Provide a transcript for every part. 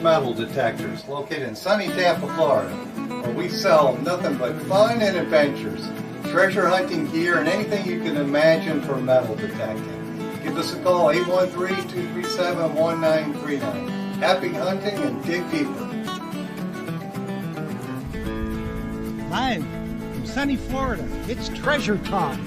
Metal Detectors, located in sunny Tampa, Florida, where we sell nothing but fun and adventures, treasure hunting gear, and anything you can imagine for metal detecting. Give us a call, 813-237-1939. Happy hunting and dig deeper. Live from sunny Florida, it's Treasure Talk.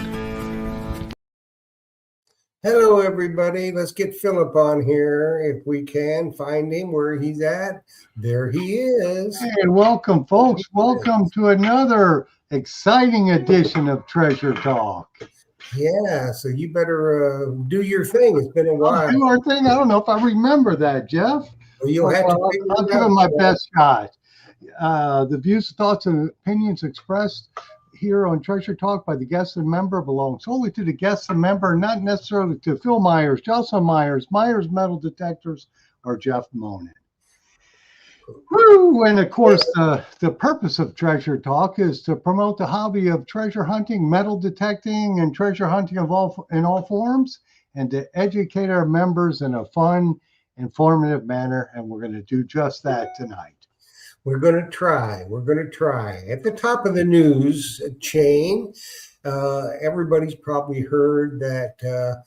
Hello, everybody. Let's get Philip on here if we can find him where he's at. There he is. Hey, welcome, folks. Welcome to another exciting edition of Treasure Talk. Yeah, so you better do your thing. It's been a while. I'll do our thing. I don't know if I remember that, Jeff. Well, you'll have to I'll give it my best shot. The views, thoughts, and opinions expressed here on Treasure Talk by the guest and member belong solely to the guest and member, not necessarily to Phil Myers, Jocelyn Myers, Myers Metal Detectors, or Jeff Monin. Woo! And of course, the purpose of Treasure Talk is to promote the hobby of treasure hunting, metal detecting, and treasure hunting in all forms, and to educate our members in a fun, informative manner. And we're going to do just that tonight. We're going to try. We're going to try. At the top of the news chain, everybody's probably heard that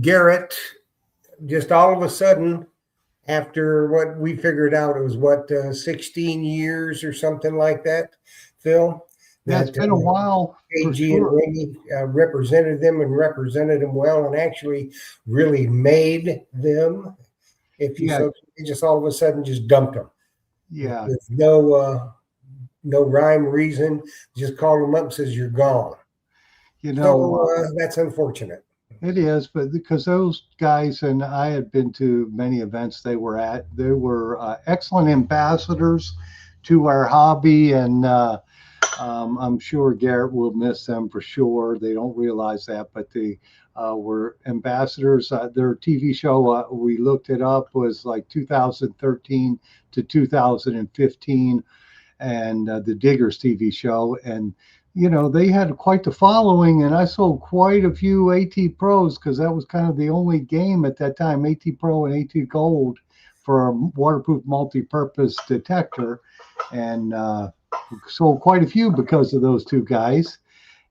Garrett, just all of a sudden, after what we figured out, it was 16 years or something like that, Phil? Yeah, it's been a while. KG and Randy represented them and represented them well and actually really made them. If you so, just all of a sudden just dumped them. Yeah. With no rhyme or reason, just called them up and says you're gone. You know, so that's unfortunate. It is, but because those guys, and I had been to many events they were at, they were excellent ambassadors to our hobby, and I'm sure Garrett will miss them for sure. They don't realize that, but they were ambassadors. Their TV show, we looked it up, was like 2013 to 2015, and the Diggers TV show. And, you know, they had quite the following, and I sold quite a few AT Pros because that was kind of the only game at that time, AT Pro and AT Gold, for a waterproof multi-purpose detector. And sold quite a few because of those two guys.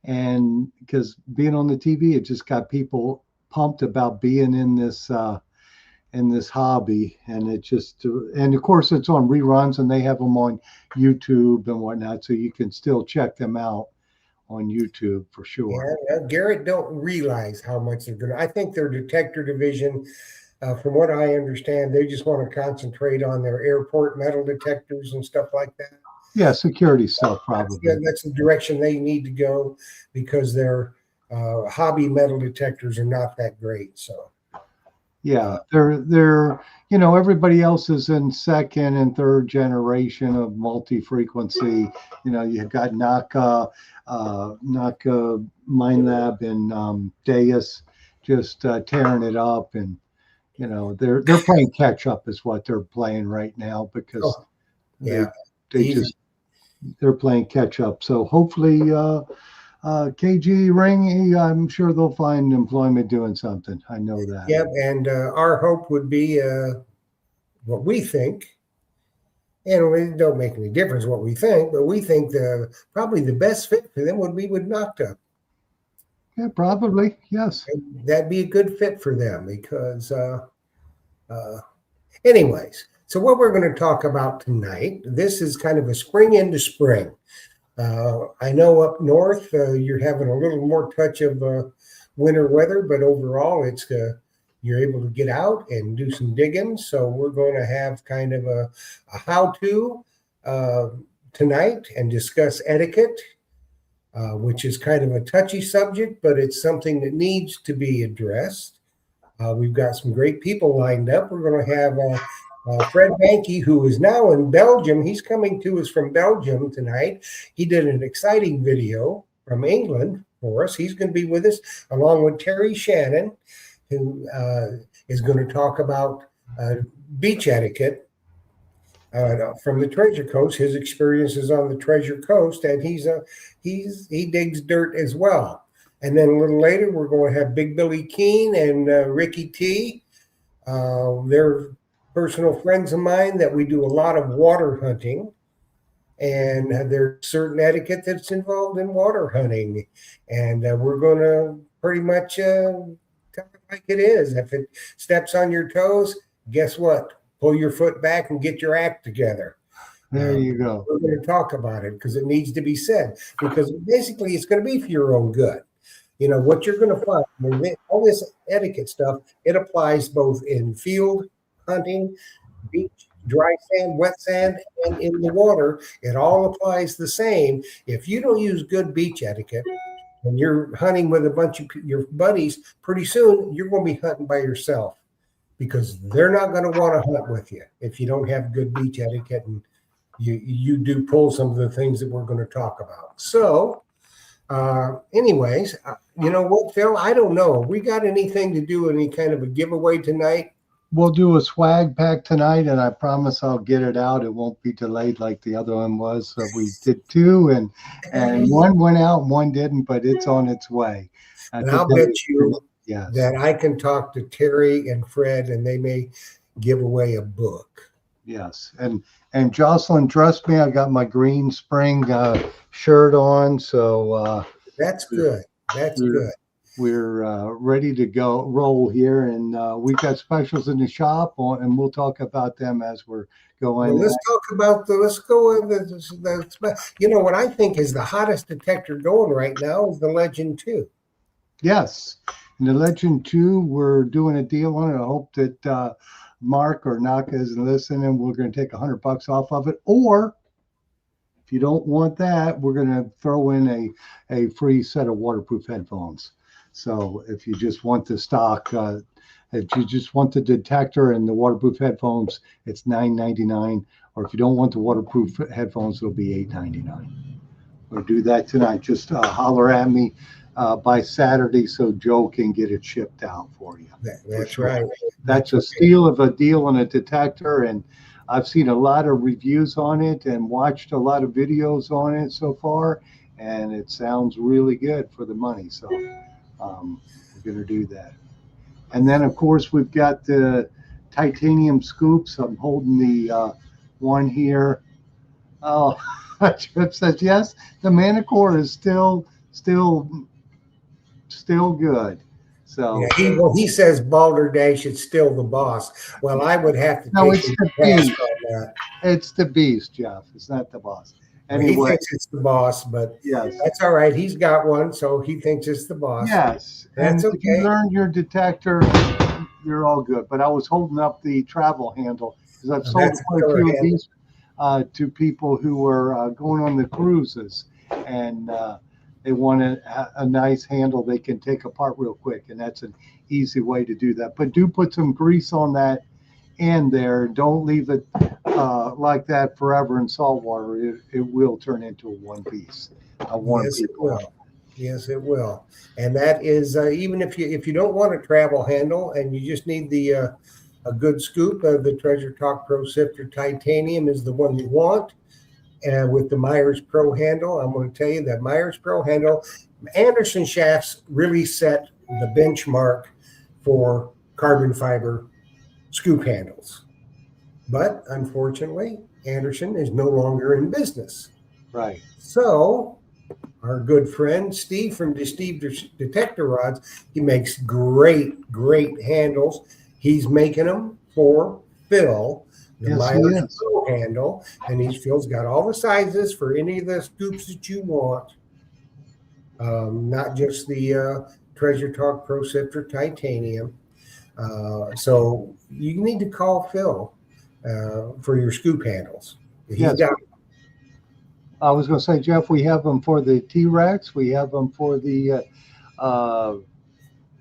And because being on the TV, it just got people pumped about being in this hobby. And it just, and of course it's on reruns, and they have them on YouTube and whatnot, so you can still check them out on YouTube for sure. Yeah, Garrett don't realize how much they're going to. I think their detector division, from what I understand, they just want to concentrate on their airport metal detectors and stuff like that. Yeah, security stuff probably. That's the direction they need to go because their hobby metal detectors are not that great. So, yeah, they're you know, everybody else is in second and third generation of multi-frequency. You know, you've got Naka Mind Lab and Deus just tearing it up, and you know they're playing catch up is what they're playing right now because they're playing catch up. So hopefully KG Ring, I'm sure they'll find employment doing something. I know that. Yep, and our hope would be what we think, and it don't make any difference what we think, but we think probably the best fit for them would be with Nocta. Yeah, probably, yes. And that'd be a good fit for them because, anyways. So what we're going to talk about tonight, this is kind of a spring into spring. I know up north you're having a little more touch of winter weather, but overall it's you're able to get out and do some digging. So we're going to have kind of a how-to tonight and discuss etiquette, which is kind of a touchy subject, but it's something that needs to be addressed. We've got some great people lined up. We're going to have Fred Banke, who is now in Belgium. He's coming to us from Belgium tonight. He did an exciting video from England for us. He's going to be with us along with Terry Shannon, who is going to talk about beach etiquette from the Treasure Coast, his experiences on the Treasure Coast, and he digs dirt as well. And then a little later, we're going to have Big Billy Keene and Ricky T. They're personal friends of mine that we do a lot of water hunting, and there's certain etiquette that's involved in water hunting, and we're going to pretty much tell it like it is. If it steps on your toes, guess what? Pull your foot back and get your act together. There you go. We're going to talk about it because it needs to be said, because basically it's going to be for your own good. You know, what you're going to find, all this etiquette stuff, it applies both in field hunting, beach, dry sand, wet sand, and in the water. It all applies the same. If you don't use good beach etiquette and you're hunting with a bunch of your buddies, pretty soon you're going to be hunting by yourself, because they're not going to want to hunt with you if you don't have good beach etiquette and you do pull some of the things that we're going to talk about. So anyways, you know what, Phil? I don't know. We got anything to do, any kind of a giveaway tonight? We'll do a swag pack tonight, and I promise I'll get it out. It won't be delayed like the other one was. So we did two, and one went out and one didn't, but it's on its way. And I'll bet you yes, that I can talk to Terry and Fred, and they may give away a book. Yes, and Jocelyn, trust me, I got my green spring shirt on, so that's good. That's good. We're ready to roll here, and we've got specials in the shop, and we'll talk about them as we're going. Well, let's go with the, you know, what I think is the hottest detector going right now is the Legend 2. Yes, and the Legend 2, we're doing a deal on it. I hope that Mark or Naka isn't listening. We're going to take $100 off of it, or if you don't want that, we're going to throw in a free set of waterproof headphones. So if you just want the stock, if you just want the detector and the waterproof headphones, it's $9.99. Or if you don't want the waterproof headphones, it'll be $8.99. We'll do that tonight. Just holler at me by Saturday so Joe can get it shipped out for you. That's sure. Right. That's a steal of a deal on a detector, and I've seen a lot of reviews on it and watched a lot of videos on it so far, and it sounds really good for the money. So we're going to do that. And then, of course, we've got the titanium scoops. I'm holding the one here. Oh, Trip says, yes, the Manicore is still good. So yeah, he says Balderdash is still the boss. Well, I would have to take it's the beast. On that. It's the beast, Jeff. It's not the boss. Anyway, he thinks it's the boss, but yes, that's all right. He's got one, so he thinks it's the boss. Yes, that's and okay. If you learn your detector, you're all good. But I was holding up the travel handle because I've sold quite a few of these to people who were going on the cruises, and they want a nice handle they can take apart real quick, and that's an easy way to do that. But do put some grease on that end there. Don't leave it like that forever in salt water. It will turn into a one piece. Yes, it will. Yes, it will. And that is even if you don't want a travel handle and you just need the a good scoop, the Treasure Talk Pro Sifter Titanium is the one you want. And with the Myers Pro handle, I'm going to tell you that Myers Pro handle, Anderson shafts really set the benchmark for carbon fiber scoop handles. But unfortunately, Anderson is no longer in business. Right. So our good friend Steve from Steve Detector Rods, he makes great handles. He's making them for Phil, the Myers Pro handle, and Phil's got all the sizes for any of the scoops that you want. Not just the Treasure Talk Pro Sifter Titanium. So you need to call Phil for your scoop handles. Yes. I was going to say, Jeff, we have them for the T-Rex, we have them for the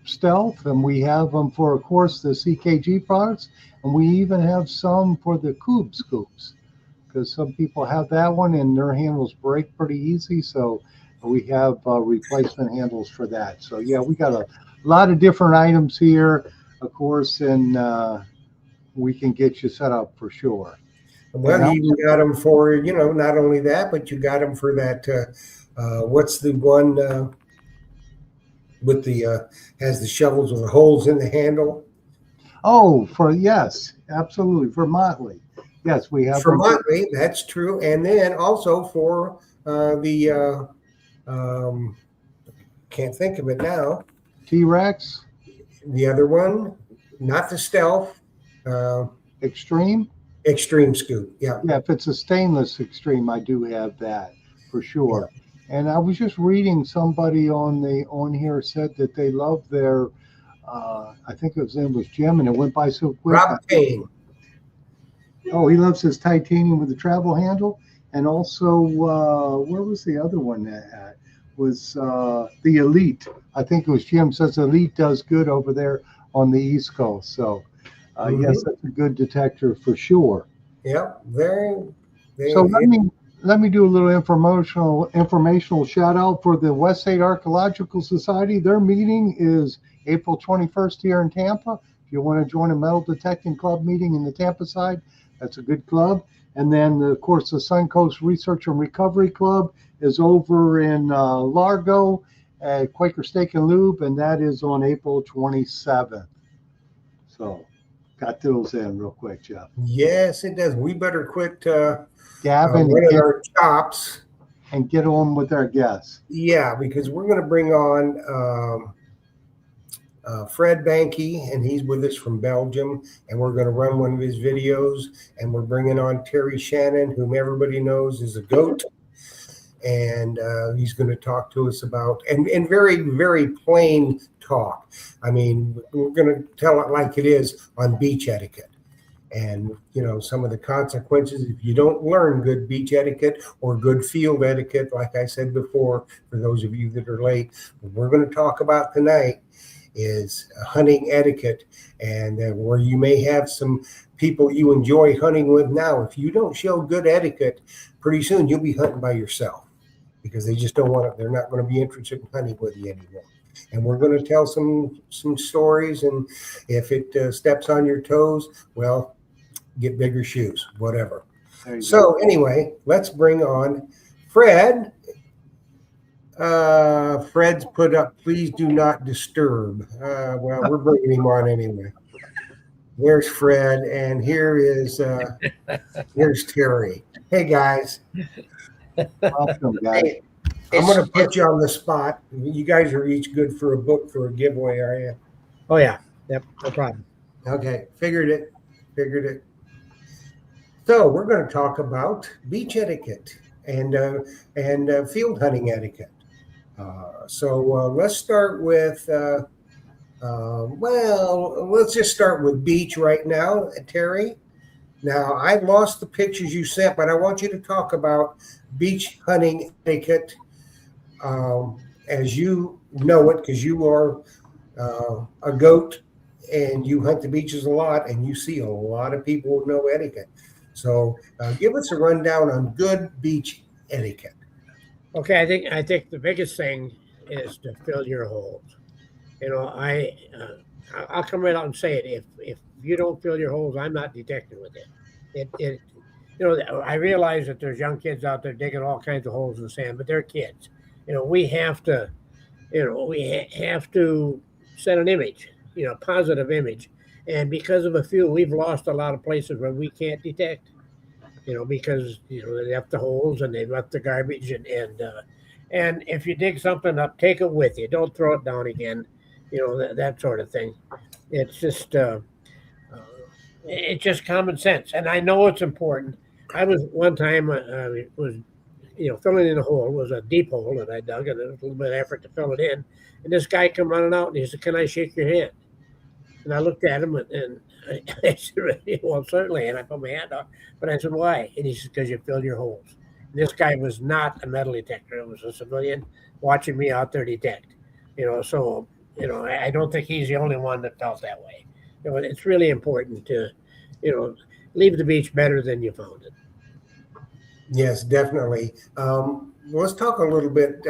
Stealth, and we have them for, of course, the CKG products, and we even have some for the Cube scoops, because some people have that one and their handles break pretty easy, so we have replacement handles for that. So yeah, we got a lot of different items here, of course, and we can get you set up for sure. Well, you got them for, not only that, but you got them for that, what's the one with the, has the shovels with the holes in the handle? Oh, yes, absolutely, for Motley. Yes, we have For them. Motley, that's true. And then also for the can't think of it now. T-Rex, The other one, not the Stealth, uh, Extreme. Extreme Scoop. Yeah, Yeah, if it's a stainless Extreme, I do have that for yeah. sure. And I was just reading somebody on here said that they love their. I think his name was Jim, and it went by so quick. Rob Payne. Oh, he loves his titanium with the travel handle, and also where was the other one at? Was the Elite? I think it was Jim says Elite does good over there on the East Coast. So yes, Mm-hmm. that's a good detector for sure. Yep, they So let me do a little informational shout out for the West State Archaeological Society. Their meeting is April 21st here in Tampa. If you want to join a metal detecting club meeting in the Tampa side, that's a good club. And then, of course, the Suncoast Research and Recovery Club is over in Largo at Quaker Steak and Lube, and that is on April 27th. So, got those in real quick, Jeff. Yes, it does. We better quit Gavin running our chops. and get on with our guests. Yeah, because we're going to bring on Fred Banky, and he's with us from Belgium, and we're going to run one of his videos. And we're bringing on Terry Shannon, whom everybody knows is a goat, and he's going to talk to us about and very, very plain talk. I mean, we're going to tell it like it is on beach etiquette. And, some of the consequences if you don't learn good beach etiquette or good field etiquette, like I said before, for those of you that are late, what we're going to talk about tonight is hunting etiquette, and where you may have some people you enjoy hunting with now. If you don't show good etiquette, pretty soon you'll be hunting by yourself because they just don't want it. They're not going to be interested in hunting with you anymore. And we're going to tell some stories, and if it steps on your toes, well, get bigger shoes, whatever. So anyway, let's bring on Fred. Fred's put up, please do not disturb. Well, we're bringing him on anyway. There's Fred, and here's Terry. Hey, guys. Welcome, guys. Hey, I'm going to put you on the spot. You guys are each good for a book for a giveaway, are you? Oh, yeah. Yep, no problem. Okay, figured it. So we're going to talk about beach etiquette and field hunting etiquette. So let's start with, let's just start with beach right now, Terry. Now, I lost the pictures you sent, but I want you to talk about beach hunting etiquette as you know it, because you are a goat and you hunt the beaches a lot, and you see a lot of people with no etiquette. So give us a rundown on good beach etiquette. Okay, I think the biggest thing is to fill your holes. I'll come right out and say it. If you don't fill your holes, I'm not detecting with it. I realize that there's young kids out there digging all kinds of holes in the sand, but they're kids. We have to set an image, positive image. And because of a few, we've lost a lot of places where we can't detect, because, they left the holes and they left the garbage. And if you dig something up, take it with you. Don't throw it down again, that sort of thing. It's just common sense. And I know it's important. I was one time, filling in a hole. It was a deep hole that I dug, and there was a little bit of effort to fill it in. And this guy come running out and he said, "Can I shake your hand?" And I looked at him and I said, "Well, certainly." And I put my hand up, but I said, "Why?" And he said, "Because you filled your holes." And this guy was not a metal detector. It was a civilian watching me out there detect. So I don't think he's the only one that felt that way. It's really important to, leave the beach better than you found it. Yes, definitely. Let's talk a little bit,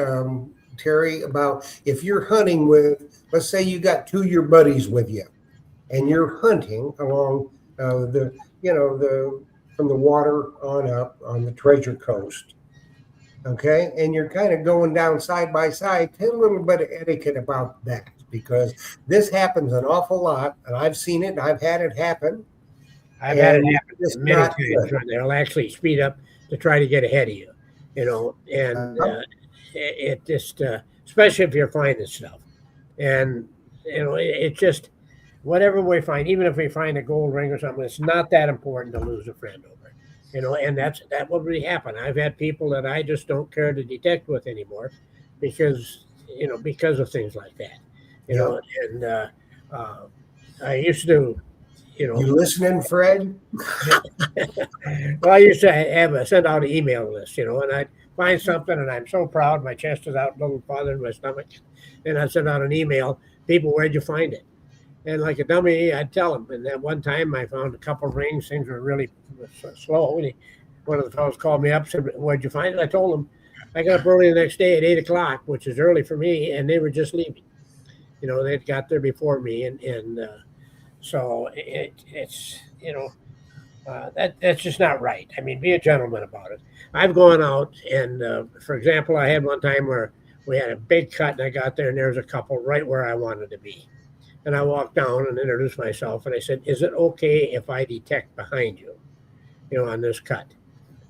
Terry, about if you're hunting with, let's say you got two of your buddies with you, and you're hunting along from the water on up on the Treasure Coast. Okay, and you're kind of going down side by side. Tell a little bit of etiquette about that, because this happens an awful lot, and I've seen it, and I've had it happen. I've had it And happen it's many not times. good. Where they'll actually speed up to try to get ahead of you, and it just, especially if you're finding stuff, and it just whatever we find, even if we find a gold ring or something, it's not that important to lose a friend over, and that will really happen. I've had people that I just don't care to detect with anymore because because of things like that, Yep. and I used to, You listening, Fred? well, I used to send out an email list, and I'd find something, and I'm so proud, my chest is out a little farther in my stomach, and I'd send out an email, people, where'd you find it? And like a dummy, I'd tell them. And that one time I found a couple of rings, things were really slow. And one of the fellows called me up, said, where'd you find it? I told him, I got up early the next day at 8 o'clock, which is early for me, and they were just leaving. They'd got there before me, and so it's that's just not right. I mean, be a gentleman about it. I've gone out and, for example, I had one time where we had a big cut, and I got there, and there was a couple right where I wanted to be. And I walked down and introduced myself, and I said, "Is it okay if I detect behind you, on this cut?"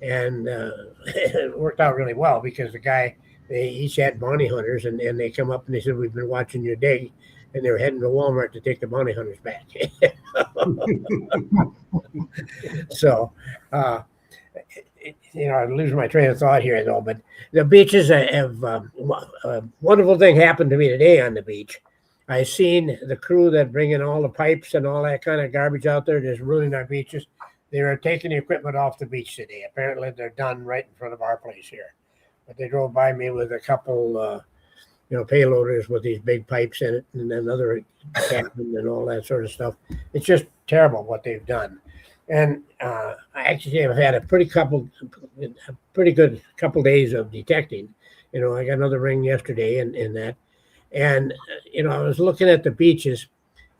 And it worked out really well because they each had bounty hunters, and they come up and they said, "We've been watching you dig," and they were heading to Walmart to take the bounty hunters back. So, I lose my train of thought here though. But the beaches have a wonderful thing happened to me today on the beach. I seen the crew that bring in all the pipes and all that kind of garbage out there, just ruining our beaches. They were taking the equipment off the beach today. Apparently, they're done right in front of our place here. But they drove by me with a couple, payloaders with these big pipes in it, and another captain and all that sort of stuff. It's just terrible what they've done. And I actually have had a pretty good couple days of detecting. I got another ring yesterday, and that. And, I was looking at the beaches,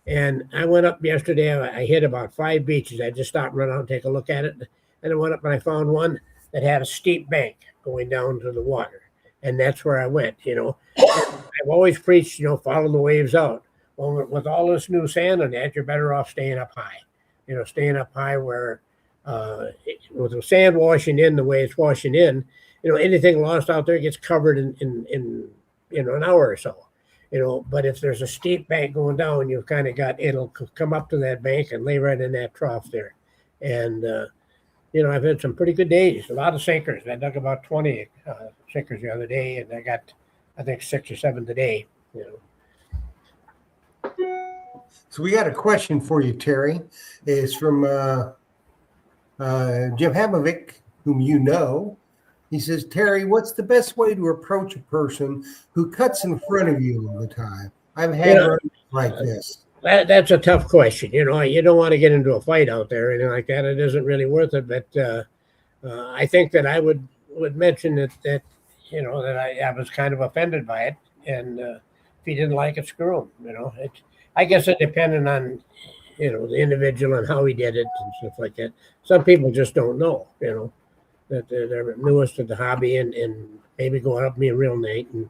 and I went up yesterday. I hit about 5 beaches. I just stopped and run out and take a look at it. And I went up and I found one that had a steep bank going down to the water. And that's where I went, I've always preached, follow the waves out. Well, with all this new sand on that, you're better off staying up high, staying up high where with the sand washing in the way it's washing in, anything lost out there gets covered in an hour or so. But if there's a steep bank going down, you've kind of it'll come up to that bank and lay right in that trough there. And, I've had some pretty good days, a lot of sinkers. I dug about 20 sinkers the other day, and I got, I think, 6 or 7 today, So we got a question for you, Terry. It's from Jim Hamovic, whom you know. He says, Terry, what's the best way to approach a person who cuts in front of you all the time? I've had runs like this. That's a tough question. You don't want to get into a fight out there or anything like that. It isn't really worth it. But I think that I would mention that that I was kind of offended by it. And if he didn't like it, screw him. I guess it depended on, the individual and how he did it and stuff like that. Some people just don't know, that they're newest to the hobby and maybe go up and be a real Nate and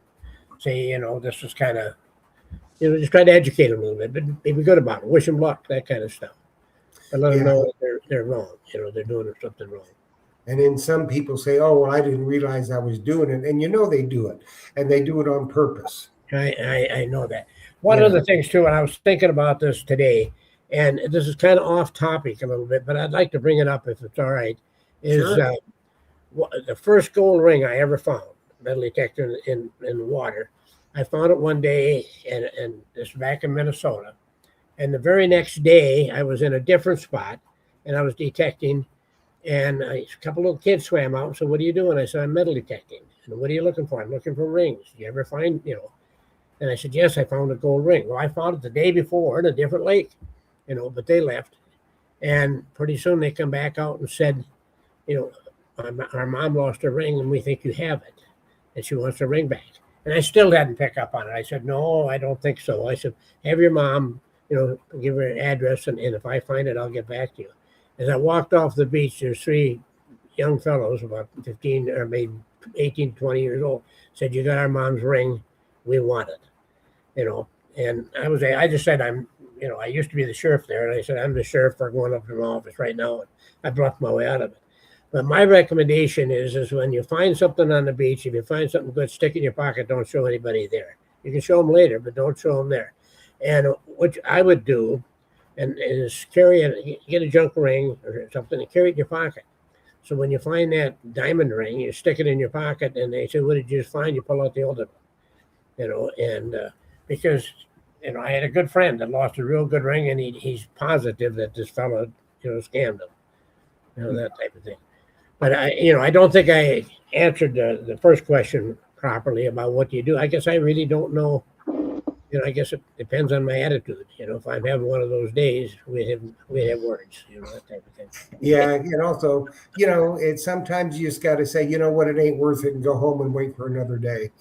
say, this was kind of, just try to educate them a little bit, but be good about it. Wish them luck, that kind of stuff. And let them know that they're wrong. They're doing something wrong. And then some people say, oh, well, I didn't realize I was doing it. And they do it. And they do it on purpose. I know that. One of the things, too, and I was thinking about this today, and this is kind of off topic a little bit, but I'd like to bring it up if it's all right, is the first gold ring I ever found, metal detector in the water. I found it one day, and this back in Minnesota. And the very next day, I was in a different spot, and I was detecting, and a couple little kids swam out and said, what are you doing? I said, I'm metal detecting. And what are you looking for? I'm looking for rings. Do you ever find, And I said, yes, I found a gold ring. Well, I found it the day before in a different lake, but they left. And pretty soon they come back out and said, our mom lost her ring, and we think you have it. And she wants her ring back. And I still hadn't picked up on it. I said, no, I don't think so. I said, have your mom, give her an address, and if I find it, I'll get back to you. As I walked off the beach, there's 3 young fellows, about 15 or maybe 18, 20 years old, said, you got our mom's ring. We want it. And I just said, I used to be the sheriff there, and I said, I'm the sheriff for going up to my office right now. And I bluffed my way out of it. But my recommendation is when you find something on the beach, if you find something good, stick it in your pocket. Don't show anybody there. You can show them later, but don't show them there. And what I would do, and is get a junk ring or something and carry it in your pocket. So when you find that diamond ring, you stick it in your pocket, and they say, "What did you just find?" You pull out the old one, and because I had a good friend that lost a real good ring, and he's positive that this fellow, scammed him, that type of thing. But I don't think I answered the first question properly about what do you do. I guess I really don't know. I guess it depends on my attitude. If I'm having one of those days, we have words, that type of thing. Yeah, and also, it's sometimes you just got to say, you know what, it ain't worth it, and go home and wait for another day.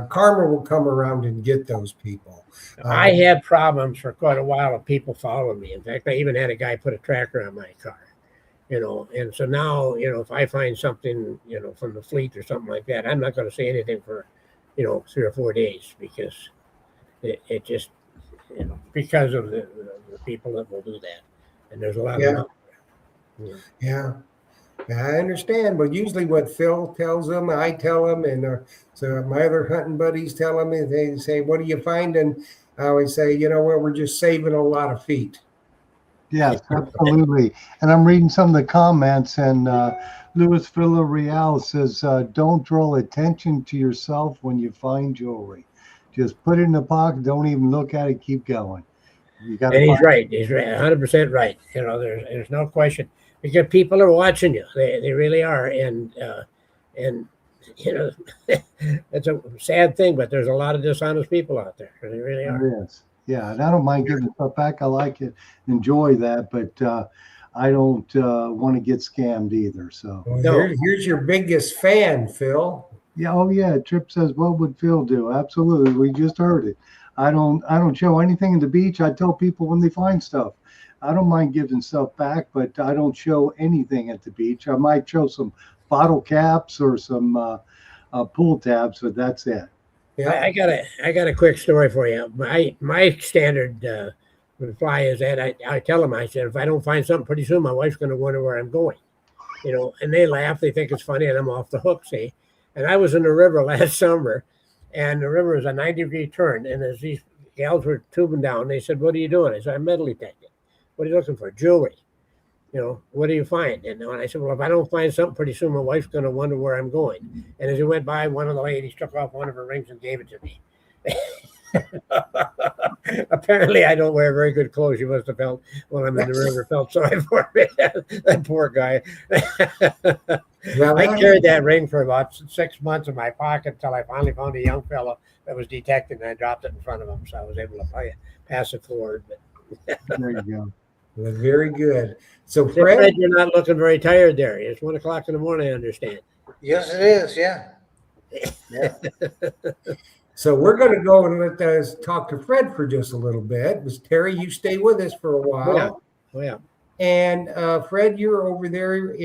Karma will come around and get those people. I had problems for quite a while of people following me. In fact, I even had a guy put a tracker on my car. And so now, if I find something, from the fleet or something like that, I'm not going to say anything for, 3 or 4 days because it just, because of the people that will do that. And there's a lot of them. Yeah, I understand. But usually what Phil tells them, I tell them, and so my other hunting buddies tell them, and they say, "What are you finding?" I always say, "You know what? We're just saving a lot of feet." Yes, absolutely. And I'm reading some of the comments, and Luis Villarreal says, don't draw attention to yourself when you find jewelry. Just put it in the pocket. Don't even look at it. Keep going. And he's right. He's 100% right. There's no question because people are watching you. They really are. And it's a sad thing, but there's a lot of dishonest people out there. They really are. Yes. Yeah, and I don't mind giving stuff back. I like it, enjoy that, but I don't want to get scammed either. So here's your biggest fan, Phil. Yeah. Oh yeah. Trip says, "What would Phil do?" Absolutely. We just heard it. I don't show anything in the beach. I tell people when they find stuff. I don't mind giving stuff back, but I don't show anything at the beach. I might show some bottle caps or some pool tabs, but that's it. Yeah, I got a quick story for you. My standard reply is that I tell them, I said, if I don't find something pretty soon, my wife's going to wonder where I'm going, and they laugh, they think it's funny, and I'm off the hook. See, and I was in the river last summer, and the river was a 90-degree turn, and as these gals were tubing down, they said, "What are you doing?" I said, "I'm metal detecting." "What are you looking for?" "Jewelry." "What do you find?" And I said, "Well, if I don't find something pretty soon, my wife's going to wonder where I'm going." And as he went by, one of the ladies took off one of her rings and gave it to me. Apparently, I don't wear very good clothes. You must have felt when I'm in the river, felt sorry for me. That poor guy. I carried that ring for about 6 months in my pocket until I finally found a young fellow that was detecting, and I dropped it in front of him, so I was able to pass it forward. There you go. Well, very good. So, Fred, you're not looking very tired there. It's 1 o'clock in the morning, I understand. Yes, it is. Yeah. Yeah. So we're going to go and let us talk to Fred for just a little bit. Miss Terry, you stay with us for a while. Oh, yeah. And Fred, you're over there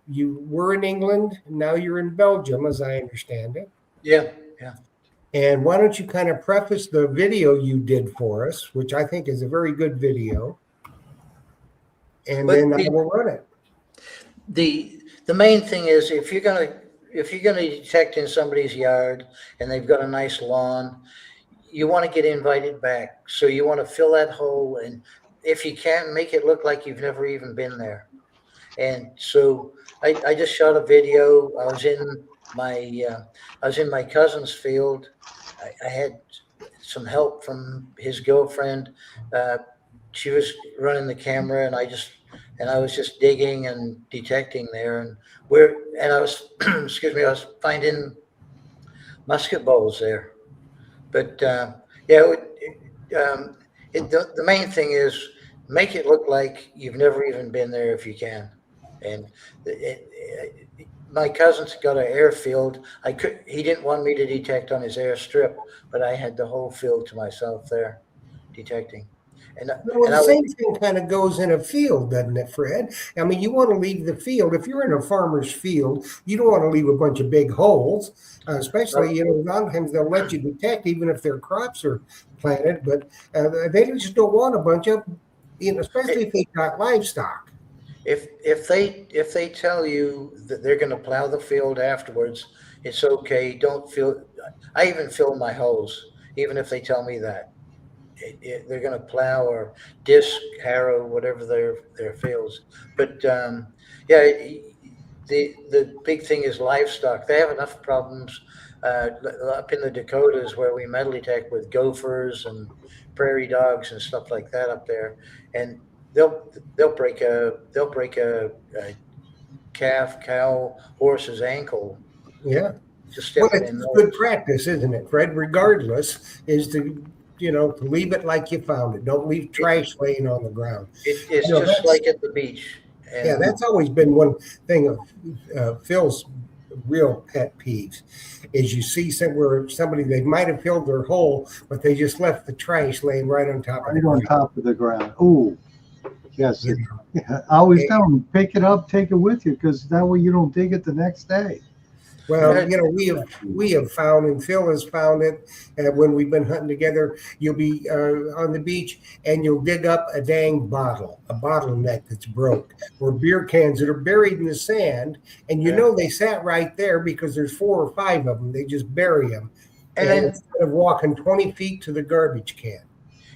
you were in England, and now you're in Belgium, as I understand it. Yeah. Yeah. And why don't you kind of preface the video you did for us, which I think is a very good video, and then I will run it. The main thing is if you're gonna detect in somebody's yard and they've got a nice lawn, you want to get invited back. So you want to fill that hole, and if you can, make it look like you've never even been there. And so I just shot a video. I was in my cousin's field. I had some help from his girlfriend. She was running the camera, and I was just digging and detecting there, and I was excuse me, I was finding musket balls there. But the main thing is make it look like you've never even been there if you can. And my cousin's got an airfield. He didn't want me to detect on his airstrip, but I had the whole field to myself there detecting. And Well, and the I same thing kind of goes in a field, doesn't it, Fred? I mean, you want to leave the field. If you're in a farmer's field, you don't want to leave a bunch of big holes, especially, you know, a lot of times they'll let you detect even if their crops are planted, but they just don't want a bunch of, you know, especially if they've got livestock. if they tell you that they're going to plow the field afterwards, it's okay. Don't fill. I even fill my holes, even if they tell me that they're going to plow or disc, harrow, whatever their fields. But yeah, the big thing is livestock. They have enough problems up in the Dakotas where we metal detect with gophers and prairie dogs and stuff like that up there, and they'll break a calf, cow, horse's ankle Yeah. just Well, stepping in it's good those. practice, isn't it, Fred? Regardless, is to, you know, to leave it like you found it. Don't leave trash laying on the ground. It's You know, just like at the beach. yeah, And that's always been one thing of Phil's real pet peeves is you see somewhere somebody they might have filled their hole, but they just left the trash laying right on top of the Right on ground. top of the ground. Ooh, yes. You Yeah, I always tell them, pick it up, take it with you, because that way you don't dig it the next day. Well, you know, we have found, and Phil has found it, when we've been hunting together. You'll be on the beach, and you'll dig up a dang bottle, a bottleneck that's broke, or beer cans that are buried in the sand, and you know they sat right there because there's 4 or 5 of them. They just bury them, and and then instead of walking 20 feet to the garbage can.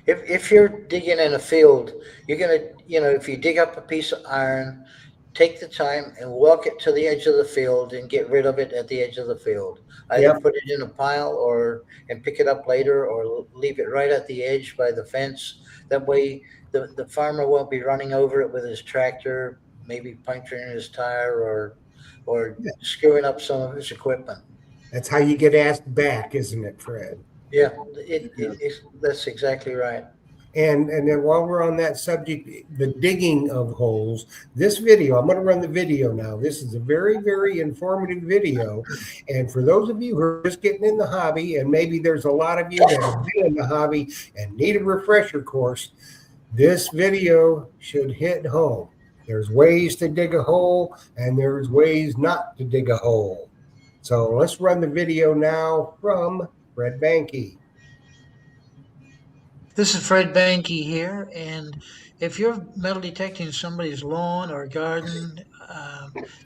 if you're digging in a field, you're gonna, you know, if you dig up a piece of iron, take the time and walk it to the edge of the field and get rid of it at the edge of the field. Either Yep. put it in a pile or and pick it up later, or leave it right at the edge by the fence. That way, the farmer won't be running over it with his tractor, maybe puncturing his tire or Yeah. screwing up some of his equipment. That's how you get asked back, isn't it, Fred? Yeah, that's exactly right. And then while we're on that subject, the digging of holes, this video, I'm going to run the video now. This is a very, very informative video. And for those of you who are just getting in the hobby, and maybe there's a lot of you that have been in the hobby and need a refresher course, this video should hit home. There's ways to dig a hole, and there's ways not to dig a hole. So let's run the video now from Fred Banke. This is Fred Banke here, and if you're metal detecting somebody's lawn or garden,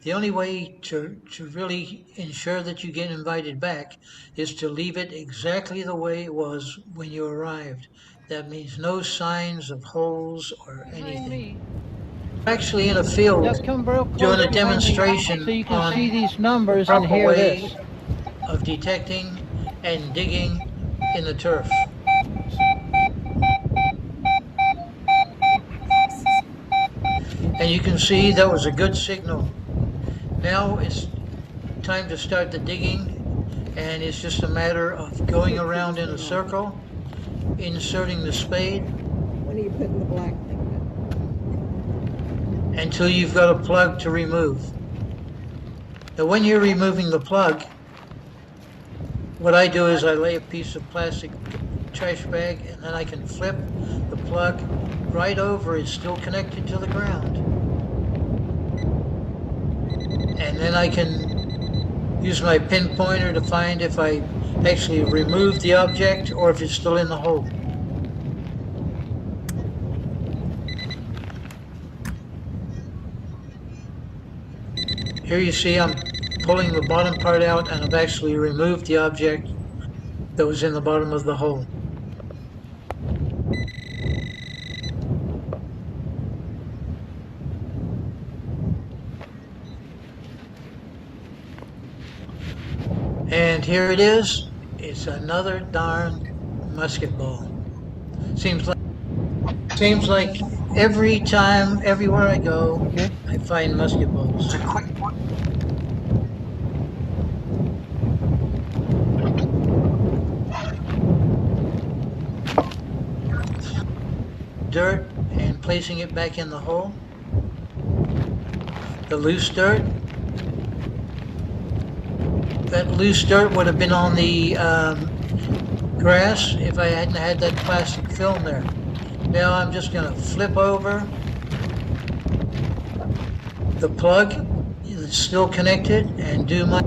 the only way to really ensure that you get invited back is to leave it exactly the way it was when you arrived. That means no signs of holes or anything. Actually in a field Just come real close doing a behind me demonstration so you can on see these numbers the and proper hear way this. of detecting and digging in the turf. And you can see that was a good signal. Now it's time to start the digging, and it's just a matter of going around in a circle, inserting the spade. When are you putting the black thing in? Until you've got a plug to remove. Now when you're removing the plug, what I do is I lay a piece of plastic trash bag, and then I can flip the plug right over. It's still connected to the ground. And then I can use my pinpointer to find if I actually removed the object or if it's still in the hole. Here you see I'm pulling the bottom part out, and I've actually removed the object that was in the bottom of the hole. And here it is. It's another darn musket ball. Seems like every time, everywhere I go, I find musket balls. Dirt and placing it back in the hole. The loose dirt. That loose dirt would have been on the grass if I hadn't had that plastic film there. Now I'm just going to flip over. The plug is still connected and do my.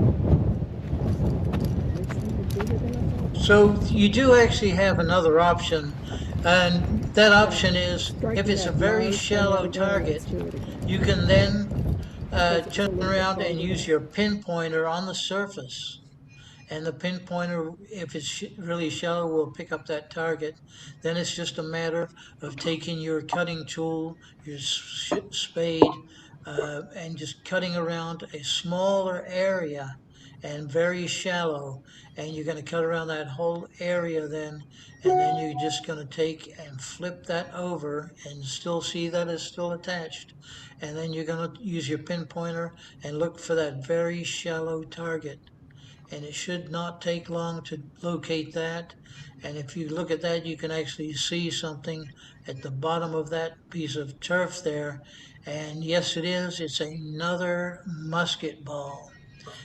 So you do actually have another option, and that option is if it's a very shallow target, you can then turn around and use your pinpointer on the surface. And the pinpointer, if it's really shallow, will pick up that target. Then it's just a matter of taking your cutting tool, your spade, and just cutting around a smaller area and very shallow. And you're going to cut around that whole area then. And then you're just going to take and flip that over and still see that it's still attached. And then you're going to use your pinpointer and look for that very shallow target, and it should not take long to locate that. And if you look at that, you can actually see something at the bottom of that piece of turf there. And yes, it is. It's another musket ball.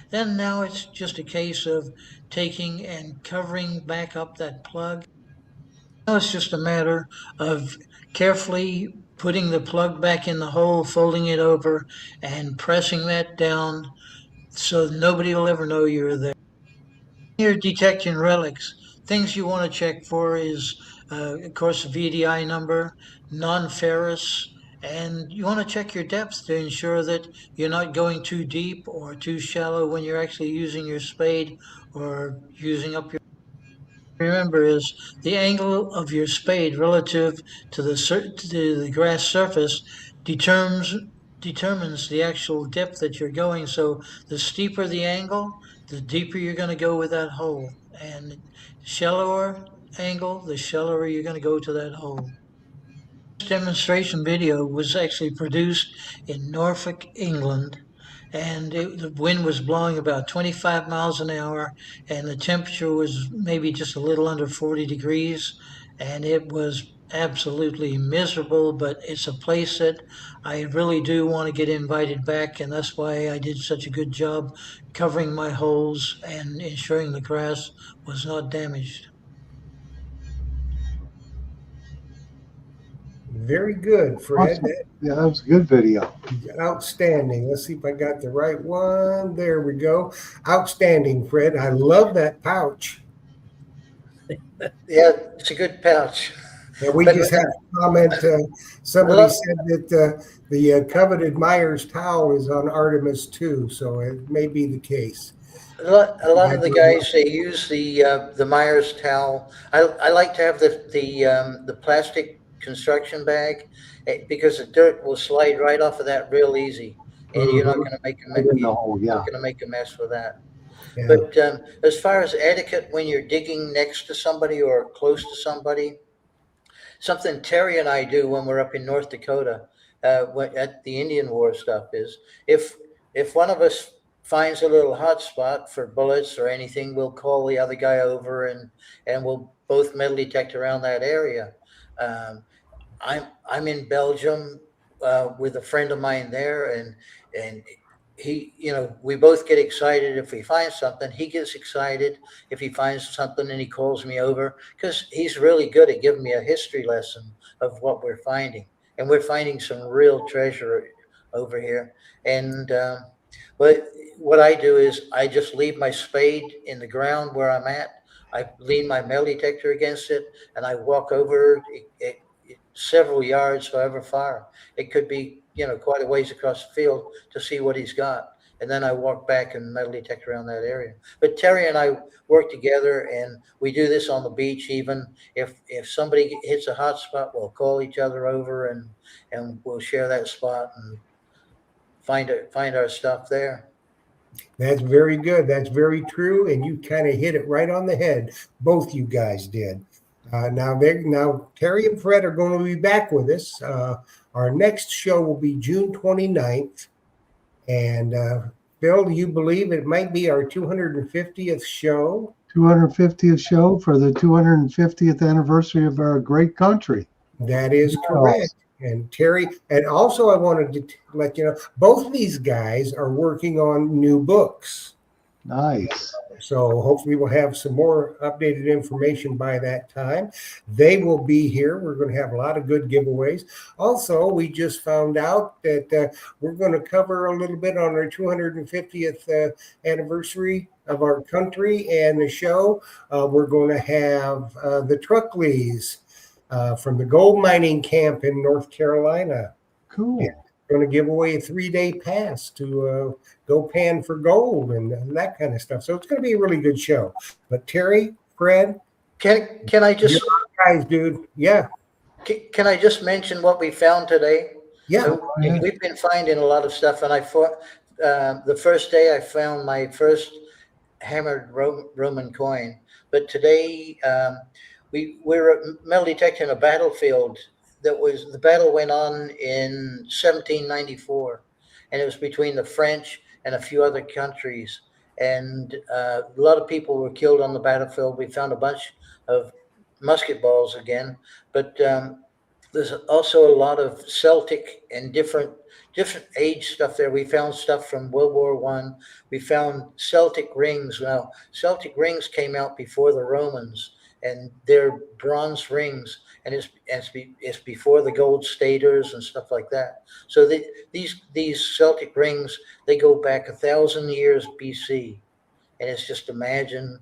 Then now it's just a case of taking and covering back up that plug. Now it's just a matter of carefully putting the plug back in the hole, folding it over, and pressing that down so nobody will ever know you're there. You're detecting relics. Things you want to check for is, of course, VDI number, non-ferrous, and you want to check your depth to ensure that you're not going too deep or too shallow when you're actually using your spade or using up your. Remember is the angle of your spade relative to the grass surface determines determines the actual depth that you're going. So the steeper the angle, the deeper you're going to go with that hole, and shallower angle, the shallower you're going to go to that hole. This demonstration video was actually produced in Norfolk, England, and the wind was blowing about 25 miles an hour, and the temperature was maybe just a little under 40 degrees, and it was absolutely miserable. But it's a place that I really do want to get invited back, and that's why I did such a good job covering my holes and ensuring the grass was not damaged. Very good, Fred. Awesome. Yeah, that was a good video. Outstanding. Let's see if I got the right one. There we go. Outstanding, Fred. I love that pouch. Yeah, it's a good pouch. And we But- just had a comment. Somebody said that the coveted Myers towel is on Artemis too, so it may be the case. A lot of the guys, they use the Myers towel. I like to have the plastic construction bag because the dirt will slide right off of that real easy, and you're not going to make Right in the hole, yeah. not going to make a mess with that. Yeah. But as far as etiquette when you're digging next to somebody or close to somebody, something Terry and I do when we're up in North Dakota at the Indian War stuff is if one of us finds a little hot spot for bullets or anything, we'll call the other guy over and we'll both metal detect around that area. I'm in Belgium with a friend of mine there, and he, we both get excited if we find something. He gets excited if he finds something, and he calls me over because he's really good at giving me a history lesson of what we're finding, and we're finding some real treasure over here. And what I do is I just leave my spade in the ground where I'm at. I lean my metal detector against it, and I walk over several yards, however far. It could be, quite a ways across the field to see what he's got. And then I walk back and metal detect around that area. But Terry and I work together, and we do this on the beach. Even if somebody hits a hot spot, we'll call each other over and we'll share that spot and find our stuff there. That's very good. That's very true. And you kind of hit it right on the head. Both you guys did. Now Terry and Fred are going to be back with us. Our next show will be June 29th. And Phil, do you believe it might be our 250th show? 250th show for the 250th anniversary of our great country. That is correct. And Terry, and also I wanted to let you know, both these guys are working on new books. Nice. So hopefully we'll have some more updated information by that time. They will be here. We're going to have a lot of good giveaways. Also, we just found out that we're going to cover a little bit on our 250th anniversary of our country and the show. We're going to have the Truckleys from the gold mining camp in North Carolina. Cool. Yeah. Going to give away a 3-day pass to go pan for gold and that kind of stuff. So it's going to be a really good show. But Terry, Fred, Can I just guys, dude, yeah, can I just mention what we found today? yeah, So we've been finding a lot of stuff, and the first day I found my first hammered Roman coin. But today we're metal detecting a battlefield. The battle went on in 1794, and it was between the French and a few other countries. And a lot of people were killed on the battlefield. We found a bunch of musket balls again, but there's also a lot of Celtic and different age stuff there. We found stuff from World War One. We found Celtic rings. Now, Celtic rings came out before the Romans, and they're bronze rings, and it's before the gold staters and stuff like that. So these Celtic rings, they go back 1,000 years BC, and it's just imagine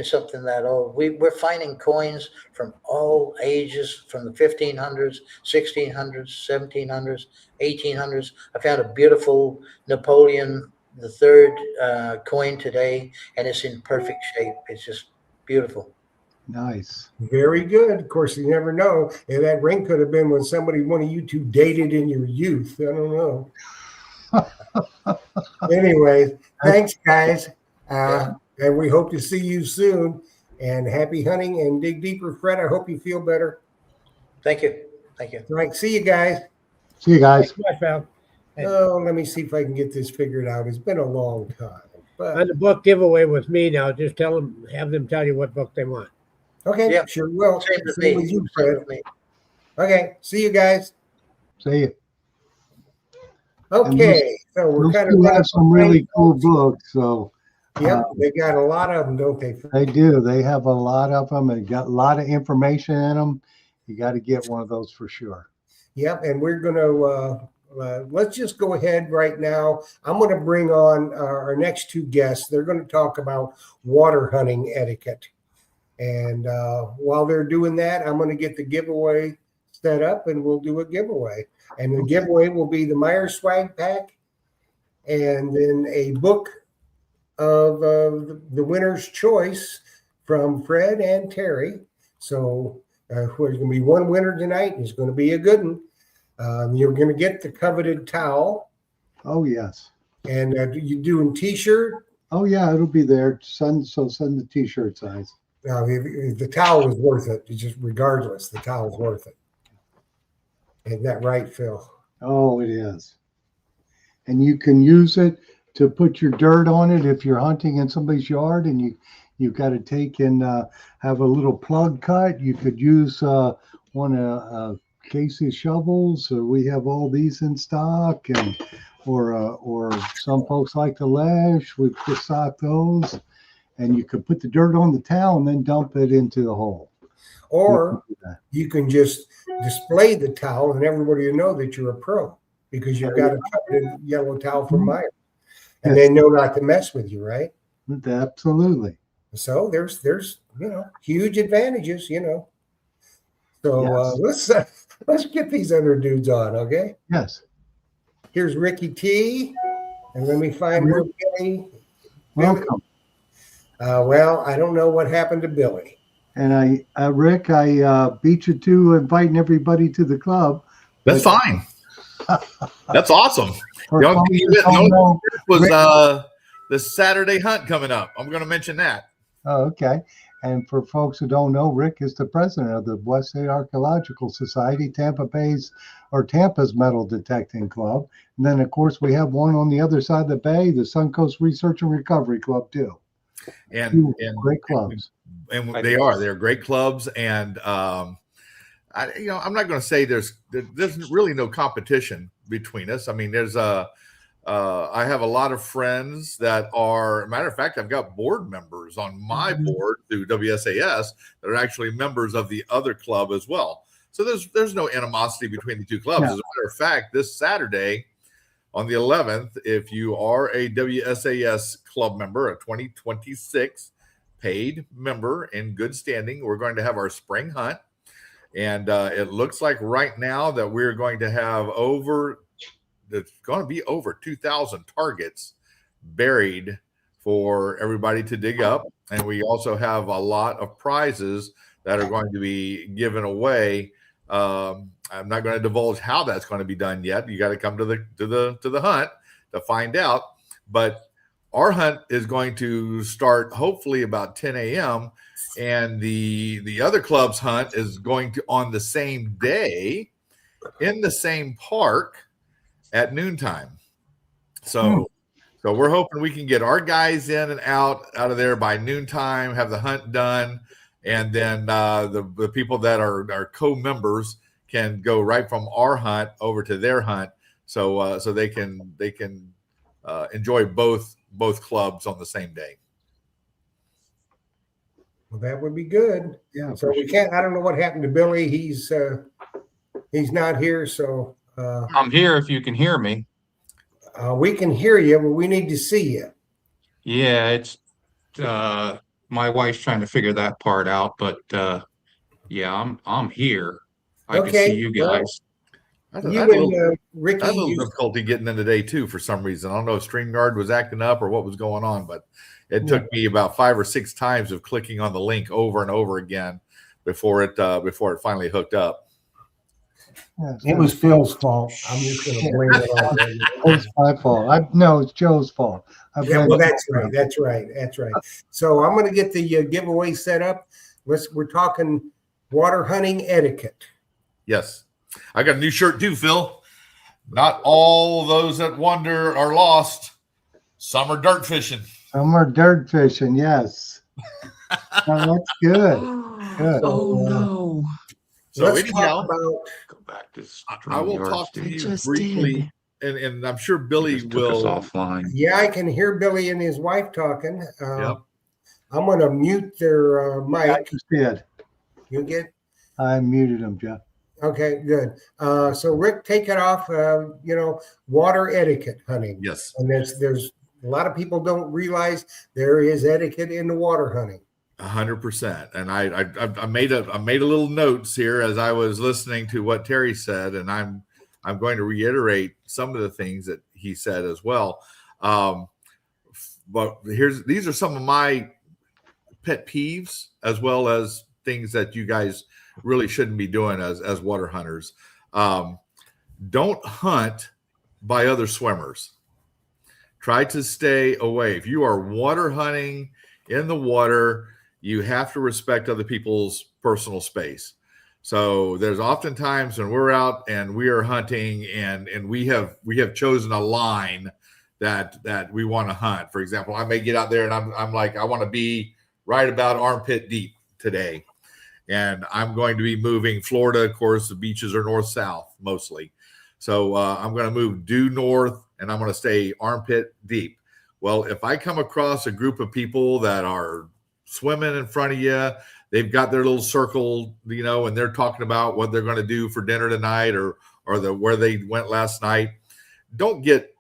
something that old. We're finding coins from all ages, from the 1500s, 1600s, 1700s, 1800s. I found a beautiful Napoleon III coin today, and it's in perfect shape. It's just beautiful. Nice. very good. Of course, you never know. And that ring could have been when one of you two dated in your youth. I don't know. Anyways, thanks, guys. And we hope to see you soon. And happy hunting and dig deeper. Fred, I hope you feel better. Thank you. Thank you. All right, see you guys. See you guys. Thanks much, pal. Oh, let me see if I can get this figured out. It's been a long time. On But the book giveaway with me now, just have them tell you what book they want. okay, Yeah. sure will. Same with Same me. with you, Same Fred. with me. Okay, see you guys. See you. Okay, so we're Those kind two of have some really cool books. So Yep, they got a lot of them, don't they? they do. They have a lot of them and got a lot of information in them. You got to get one of those for sure. Yep, and we're going to let's just go ahead right now. I'm going to bring on our next two guests. They're going to talk about water hunting etiquette. And while they're doing that, I'm going to get the giveaway set up and we'll do a giveaway. And the giveaway will be the Meyer Swag Pack and then a book of the winner's choice from Fred and Terry. So there's going to be one winner tonight, and it's going to be a good one. You're going to get the coveted towel. Oh, yes. And you doing T-shirt? Oh, yeah, it'll be there. Send the T-shirt size. The towel was worth it. It's just regardless, the towel's worth it. Isn't that right, Phil? Oh, it is. And you can use it to put your dirt on it if you're hunting in somebody's yard and you've got to take and have a little plug cut. You could use one of Casey's shovels. We have all these in stock, and or some folks like the lash. We stock those, and you could put the dirt on the towel and then dump it into the hole. Or you can just display the towel and everybody will know that you're a pro because you've got a coveted yellow towel from Meyer. And they know not to mess with you, right? Absolutely. So there's huge advantages, So let's get these other dudes on, okay? Yes. Here's Ricky T, and let me find where Billy. Welcome. Well, I don't know what happened to Billy. And Rick, I beat you to inviting everybody to the club. That's fine. That's awesome. For The only thing you didn't folks know was Rick- the Saturday hunt coming up. I'm going to mention that. Oh, okay. And for folks who don't know, Rick is the president of the West State Archaeological Society, Tampa's Metal Detecting Club. And then, of course, we have one on the other side of the bay, the Suncoast Research and Recovery Club, too. And great clubs. And they're great clubs. And I'm not going to say there's really no competition between us. I mean, there's I have a lot of friends that are, matter of fact, I've got board members on my board through WSAS that are actually members of the other club as well. So there's no animosity between the two clubs. Yeah. As a matter of fact, this Saturday on the 11th, if you are a WSAS club member, a 2026 paid member in good standing, we're going to have our spring hunt. And it looks like right now that we're going to have it's going to be over 2,000 targets buried for everybody to dig up. And we also have a lot of prizes that are going to be given away. I'm not going to divulge how that's going to be done yet. You got to come to the hunt to find out. But our hunt is going to start hopefully about 10 a.m. and the other club's hunt is going to on the same day in the same park at noontime. So we're hoping we can get our guys in and out of there by noontime, have the hunt done, and then the people that are co-members can go right from our hunt over to their hunt, so they can enjoy both clubs on the same day. Well, that would be good. Yeah. So we can't. I don't know what happened to Billy. He's not here. So I'm here if you can hear me. we can hear you, but we need to see you. Yeah, it's my wife's trying to figure that part out, but yeah, I'm here. I can see you well, guys. I you had a and little Ricky. difficulty getting in today too for some reason. I don't know if StreamYard was acting up or what was going on, but it took me about 5 or 6 times of clicking on the link over and over again before it finally hooked up. It was Phil's fault. I'm just going to blame it on him. It's my fault. No, it's Joe's fault. Yeah, well, that's right. That's right. That's right. So I'm going to get the giveaway set up. We're talking water hunting etiquette. Yes. I got a new shirt too, Phil. Not all those that wander are lost. Some are dirt fishing. Some are dirt fishing, yes. Oh, that's good. Good. Oh no. So let's anyhow, talk about. Go back to I will StreamYard, talk to Steve. you just briefly, and I'm sure He Billy just took us will. offline. Yeah, I can hear Billy and his wife talking. Yep. I'm going to mute their I mic. just did. You get. I muted him, Jeff. Okay, good. So Rick, take it off. Water etiquette hunting. Yes. And there's a lot of people don't realize there is etiquette in the water hunting. 100%. And I made a little notes here as I was listening to what Terry said, and I'm going to reiterate some of the things that he said as well. But these are some of my pet peeves, as well as things that you guys really shouldn't be doing as water hunters. Don't hunt by other swimmers. Try to stay away. If you are water hunting in the water, you have to respect other people's personal space. So there's oftentimes when we're out and we are hunting and we have chosen a line that we want to hunt. For example, I may get out there and I'm like, I want to be right about armpit deep today. And I'm going to be moving Florida. Of course, the beaches are north-south mostly. So I'm going to move due north and I'm going to stay armpit deep. Well, if I come across a group of people that are swimming in front of you, they've got their little circle, and they're talking about what they're going to do for dinner tonight or where they went last night. Don't get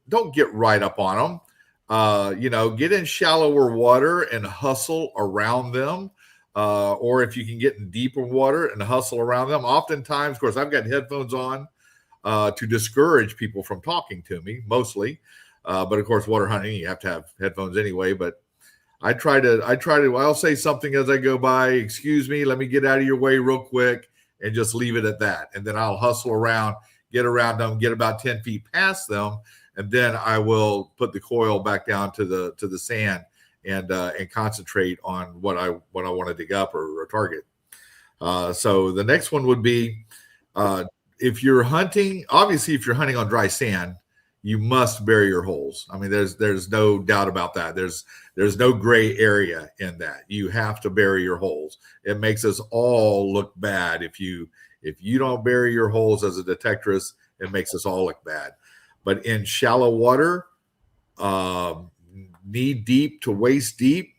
right up on them. Get in shallower water and hustle around them. Or if you can get in deeper water and hustle around them. Oftentimes, of course, I've got headphones on to discourage people from talking to me, mostly. But of course, water hunting, you have to have headphones anyway. But I'll say something as I go by, excuse me, let me get out of your way real quick, and just leave it at that. And then I'll hustle around, get around them, get about 10 feet past them. And then I will put the coil back down to the sand and concentrate on what I want to dig up or target. So the next one would be, if you're hunting on dry sand, you must bury your holes. I mean, there's no doubt about that. There's no gray area in that. You have to bury your holes. It makes us all look bad if you don't bury your holes as a detectorist. It makes us all look bad. But in shallow water, knee deep to waist deep.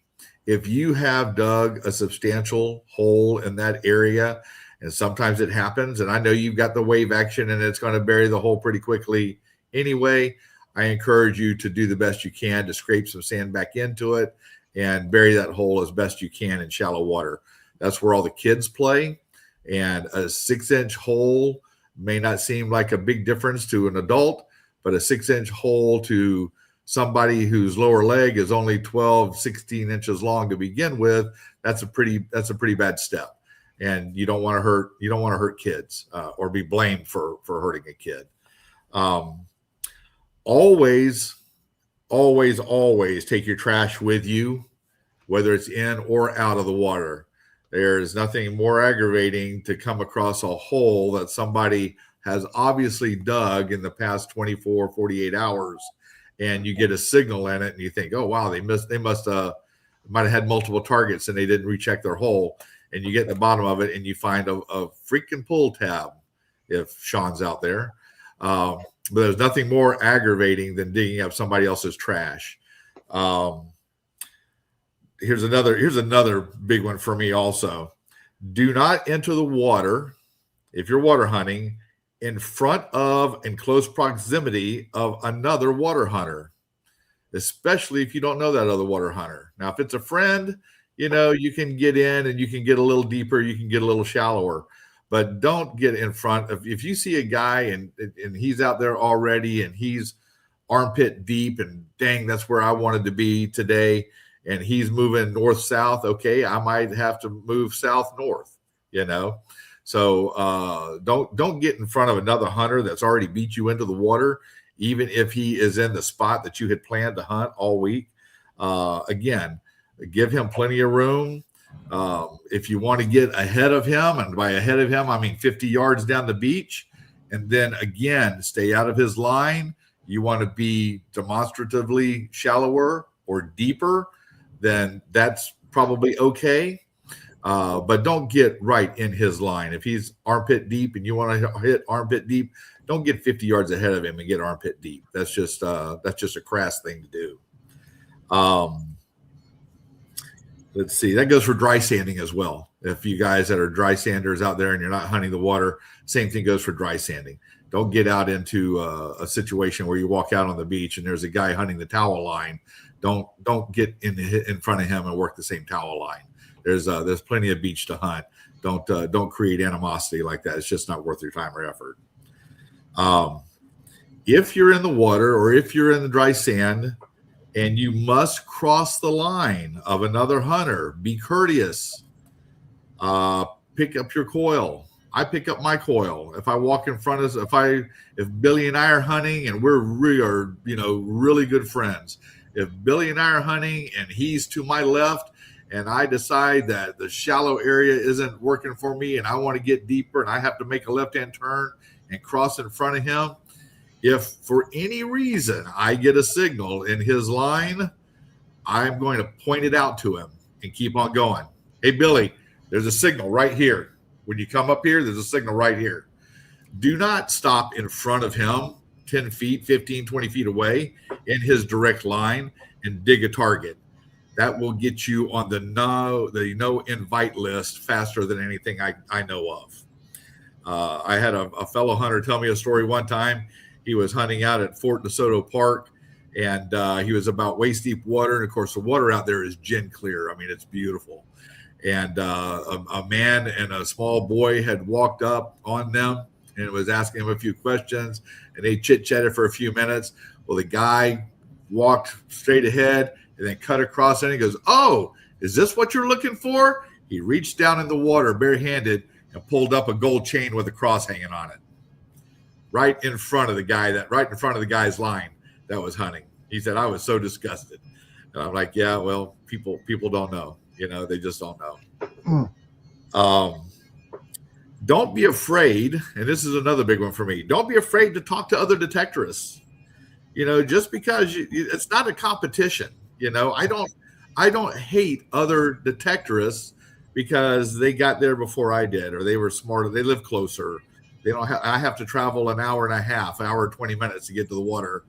If you have dug a substantial hole in that area, and sometimes it happens, and I know you've got the wave action and it's going to bury the hole pretty quickly anyway, I encourage you to do the best you can to scrape some sand back into it and bury that hole as best you can in shallow water. That's where all the kids play, and a 6-inch hole may not seem like a big difference to an adult, but a 6-inch hole to somebody whose lower leg is only 12, 16 inches long to begin with, that's a pretty bad step. And you don't want to hurt kids or be blamed for hurting a kid. Always take your trash with you, whether it's in or out of the water. There's nothing more aggravating to come across a hole that somebody has obviously dug in the past 24, 48 hours, and you get a signal in it and you think, oh, wow, they might have had multiple targets and they didn't recheck their hole. And you get to the bottom of it and you find a freaking pull tab, if Sean's out there. But there's nothing more aggravating than digging up somebody else's trash. Here's another big one for me also. Do not enter the water, if you're water hunting, in front of and close proximity of another water hunter, especially if you don't know that other water hunter. Now, if it's a friend, you can get in and you can get a little deeper, you can get a little shallower, but don't get in front of, if you see a guy and he's out there already and he's armpit deep and dang, that's where I wanted to be today, and he's moving north-south, okay, I might have to move south-north, So don't get in front of another hunter that's already beat you into the water, even if he is in the spot that you had planned to hunt all week. Again, give him plenty of room. If you want to get ahead of him, and by ahead of him, I mean 50 yards down the beach, and then again, stay out of his line. You want to be demonstratively shallower or deeper, then that's probably okay. But don't get right in his line. If he's armpit deep and you want to hit armpit deep, don't get 50 yards ahead of him and get armpit deep. That's just a crass thing to do. Let's see. That goes for dry sanding as well. If you guys that are dry sanders out there and you're not hunting the water, same thing goes for dry sanding. Don't get out into a situation where you walk out on the beach and there's a guy hunting the towel line. Don't get in front of him and work the same towel line. There's plenty of beach to hunt. Don't create animosity like that. It's just not worth your time or effort. If you're in the water or if you're in the dry sand and you must cross the line of another hunter, be courteous. Pick up your coil. I pick up my coil. If I walk in front of, if Billy and I are hunting and we are really good friends. If Billy and I are hunting and he's to my left, and I decide that the shallow area isn't working for me and I want to get deeper and I have to make a left-hand turn and cross in front of him, if for any reason I get a signal in his line, I'm going to point it out to him and keep on going. Hey, Billy, there's a signal right here. When you come up here, there's a signal right here. Do not stop in front of him 10 feet, 15, 20 feet away in his direct line and dig a target. That will get you on the no invite list faster than anything I know of. I had a fellow hunter tell me a story one time. He was hunting out at Fort DeSoto Park, and he was about waist deep water. And of course, the water out there is gin clear. I mean, it's beautiful. And a man and a small boy had walked up on them and was asking him a few questions, and they chit-chatted for a few minutes. Well, the guy walked straight ahead and then cut across, and he goes, "Oh, is this what you're looking for?" He reached down in the water barehanded and pulled up a gold chain with a cross hanging on it, right in front of the guy's line that was hunting. He said, "I was so disgusted." And I'm like, "Yeah, well, people don't know. They just don't know." Don't be afraid, and this is another big one for me. Don't be afraid to talk to other detectorists. Just because it's not a competition. I don't hate other detectorists because they got there before I did, or they were smarter. They live closer. I have to travel an hour and a half, hour and 20 minutes to get to the water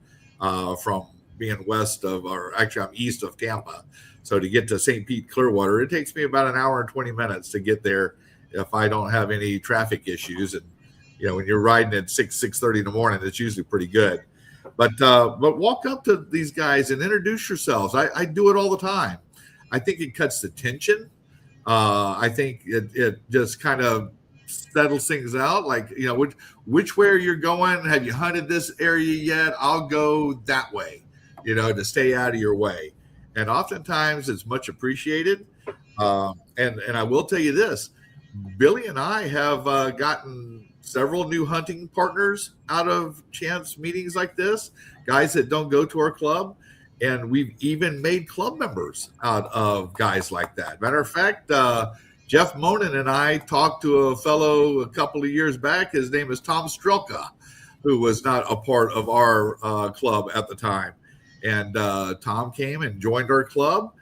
from being west of, or actually I'm east of Tampa. So to get to St. Pete Clearwater, it takes me about an hour and 20 minutes to get there if I don't have any traffic issues. And when you're riding at 6:30 in the morning, it's usually pretty good. But walk up to these guys and introduce yourselves. I do it all the time. I think it cuts the tension. I think it just kind of settles things out. Like, which way you're going. Have you hunted this area yet? I'll go that way, to stay out of your way. And oftentimes it's much appreciated. And I will tell you this, Billy and I have gotten several new hunting partners out of chance meetings like this, guys that don't go to our club. And we've even made club members out of guys like that. Matter of fact, Jeff Monin and I talked to a fellow a couple of years back. His name is Tom Strelka, who was not a part of our club at the time. And Tom came and joined our club.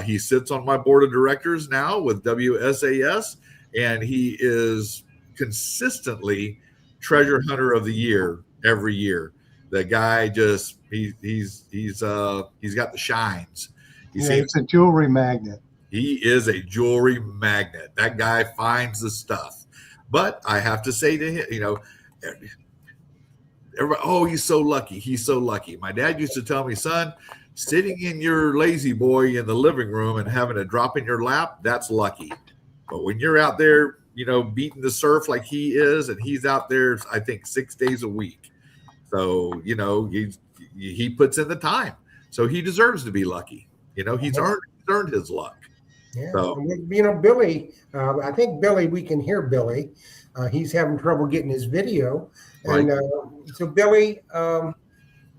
He sits on my board of directors now with WSAS, and he is consistently treasure hunter of the year every year. The guy just he's got the shines. It's a jewelry magnet. He is a jewelry magnet. That guy finds the stuff. But I have to say to him, everybody, oh, he's so lucky. He's so lucky. My dad used to tell me, son, sitting in your lazy boy in the living room and having a drop in your lap, that's lucky. But when you're out there, beating the surf like he is, and he's out there, I think 6 days a week. So, he puts in the time. So he deserves to be lucky. He's earned his luck. Yeah. So, Billy, I think Billy, we can hear Billy. He's having trouble getting his video. Right. And so Billy,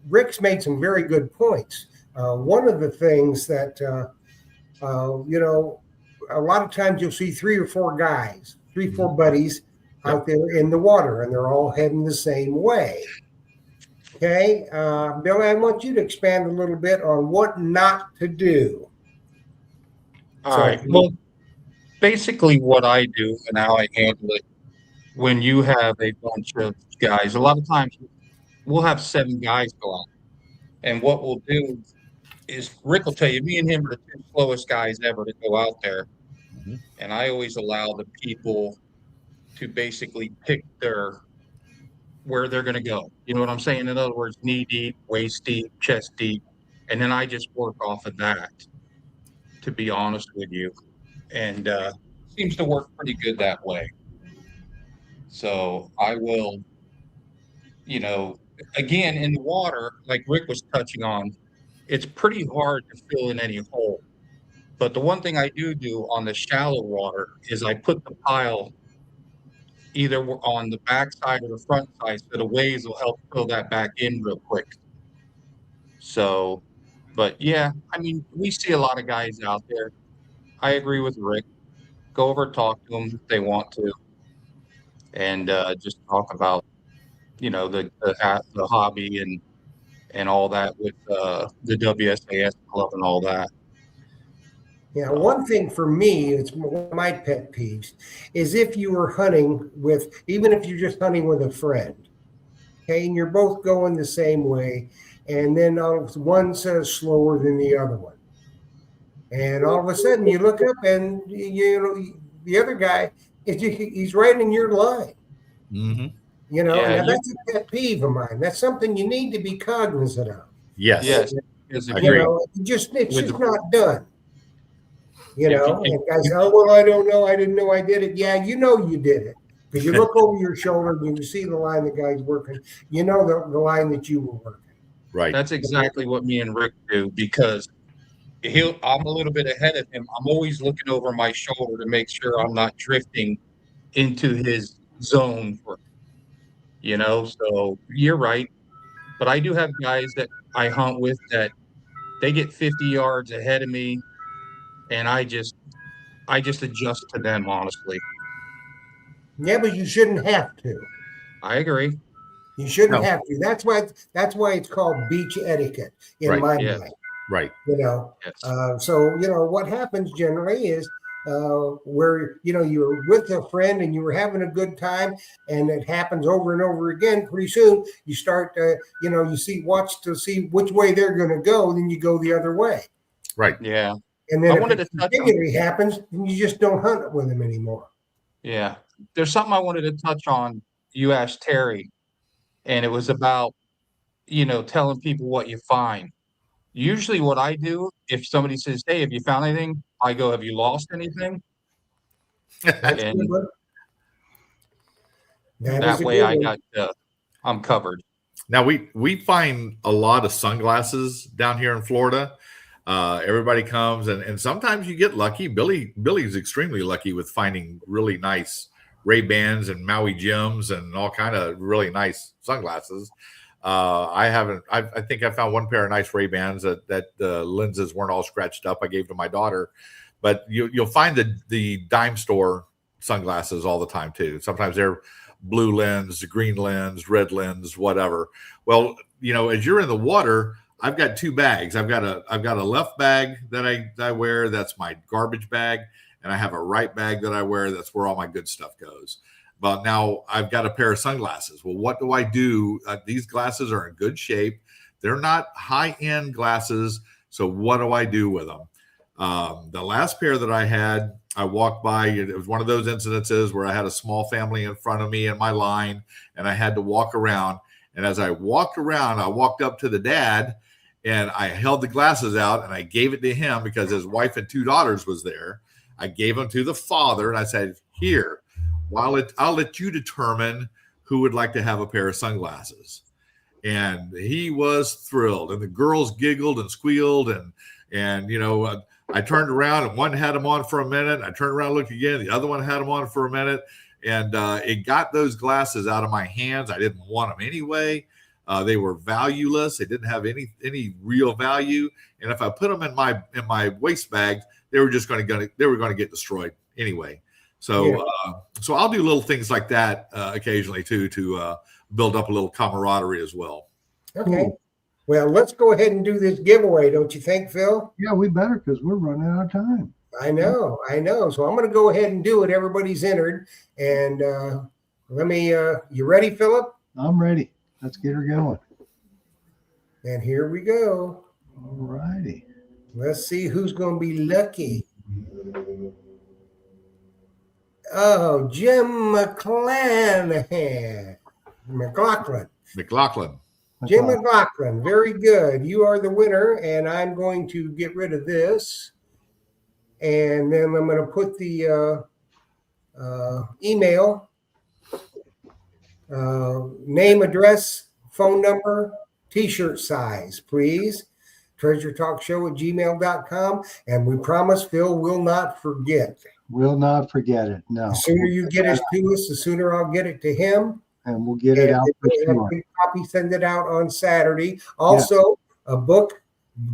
Rick's made some very good points. One of the things that, a lot of times you'll see 3 or 4 guys, 3 or 4 buddies out there in the water, and they're all heading the same way. Okay, Billy, I want you to expand a little bit on what not to do. All right. Well, basically what I do and how I handle it, when you have a bunch of guys, a lot of times we'll have 7 guys go out. And what we'll do is, Rick will tell you, me and him are the 2 slowest guys ever to go out there. Mhm. And I always allow the people to basically pick where they're going to go. You know what I'm saying? In other words, knee deep, waist deep, chest deep. And then I just work off of that, to be honest with you. And seems to work pretty good that way. So I will, again, in the water, like Rick was touching on, it's pretty hard to fill in any hole. But the one thing I do on the shallow water is I put the pile either on the back side or the front side, so the waves will help fill that back in real quick. So, but yeah, we see a lot of guys out there. I agree with Rick. Go over, talk to them if they want to, and just talk about, the hobby and all that with the WSAS club and all that. Yeah, one thing for me, it's one of my pet peeves, is if you were hunting even if you're just hunting with a friend, okay, and you're both going the same way, and then one says slower than the other one. And all of a sudden you look up and, the other guy, he's right in your line. Mm-hmm. Now that's a pet peeve of mine. That's something you need to be cognizant of. Yes. It's just not done. And guys, oh, well, I don't know. I didn't know I did it. Yeah, you did it. Because you look over your shoulder and you see the line the guy's working. The line that you were working. Right. That's exactly what me and Rick do, because I'm a little bit ahead of him. I'm always looking over my shoulder to make sure I'm not drifting into his zone. So you're right. But I do have guys that I hunt with that they get 50 yards ahead of me, and I just adjust to them, honestly. Yeah, but you shouldn't have to. I agree. You shouldn't have to. That's why it's called beach etiquette in my mind. Right. So what happens generally is where you were with a friend and you were having a good time, and it happens over and over again. Pretty soon you start watch to see which way they're going to go, then you go the other way. Right. Yeah. And then I if wanted it to touch on, continually happens, then you just don't hunt with them anymore. yeah. There's something I wanted to touch on. You asked Terry, and it was about, telling people what you find. Usually what I do, if somebody says, "Hey, have you found anything?" I go, "Have you lost anything?" That's a good And one. That is that a way good I one. got, I'm covered. Now we find a lot of sunglasses down here in Florida. Everybody comes and sometimes you get lucky. Billy's extremely lucky with finding really nice Ray-Bans and Maui Jims and all kind of really nice sunglasses. I think I found one pair of nice Ray-Bans that the lenses weren't all scratched up. I gave to my daughter, but you'll find the dime store sunglasses all the time too. Sometimes they're blue lens, green lens, red lens, whatever. Well, as you're in the water, I've got two bags. I've got a left bag that I wear. That's my garbage bag. And I have a right bag that I wear. That's where all my good stuff goes. But now I've got a pair of sunglasses. Well, what do I do? These glasses are in good shape. They're not high-end glasses. So what do I do with them? The last pair that I had, I walked by. It was one of those incidences where I had a small family in front of me in my line, and I had to walk around. And as I walked around, I walked up to the dad, and I held the glasses out, and I gave it to him because his wife and two daughters was there. I gave them to the father, and I said, "Here, I'll let you determine who would like to have a pair of sunglasses." And he was thrilled, and the girls giggled and squealed, and I turned around and one had them on for a minute. I turned around, looked again. The other one had them on for a minute. And it got those glasses out of my hands. I didn't want them anyway. They were valueless. They didn't have any real value. And if I put them in my waist bag, they were just going to get destroyed anyway. So so I'll do little things like that occasionally too to build up a little camaraderie as well. Okay. Well, let's go ahead and do this giveaway, don't you think, Phil? Yeah, we better because we're running out of time. I know. So I'm going to go ahead and do it. Everybody's entered. And you ready, Philip? I'm ready. Let's get her going. And here we go. All righty. Let's see who's going to be lucky. Oh, Jim McLaughlin. Jim McLaughlin, very good. You are the winner, and I'm going to get rid of this. And then I'm going to put the email, name, address, phone number, t-shirt size, please. treasuretalkshow@gmail.com. And we promise Phil will not forget. Will not forget it. No. The sooner you get it to us, the sooner I'll get it to him. And we'll get it out for sure. Copy, send it out on Saturday. Also, a book,